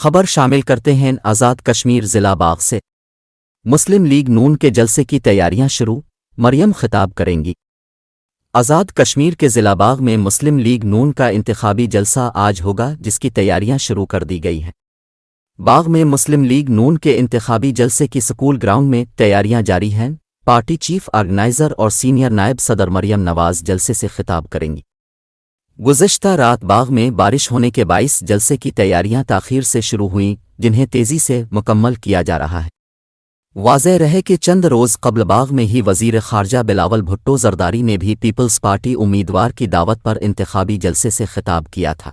خبر شامل کرتے ہیں آزاد کشمیر ضلع باغ سے۔ مسلم لیگ نون کے جلسے کی تیاریاں شروع، مریم خطاب کریں گی۔ آزاد کشمیر کے ضلع باغ میں مسلم لیگ نون کا انتخابی جلسہ آج ہوگا، جس کی تیاریاں شروع کر دی گئی ہیں۔ باغ میں مسلم لیگ نون کے انتخابی جلسے کی سکول گراؤنڈ میں تیاریاں جاری ہیں۔ پارٹی چیف آرگنائزر اور سینئر نائب صدر مریم نواز جلسے سے خطاب کریں گی۔ گزشتہ رات باغ میں بارش ہونے کے باعث جلسے کی تیاریاں تاخیر سے شروع ہوئیں، جنہیں تیزی سے مکمل کیا جا رہا ہے۔ واضح رہے کہ چند روز قبل باغ میں ہی وزیر خارجہ بلاول بھٹو زرداری نے بھی پیپلز پارٹی امیدوار کی دعوت پر انتخابی جلسے سے خطاب کیا تھا۔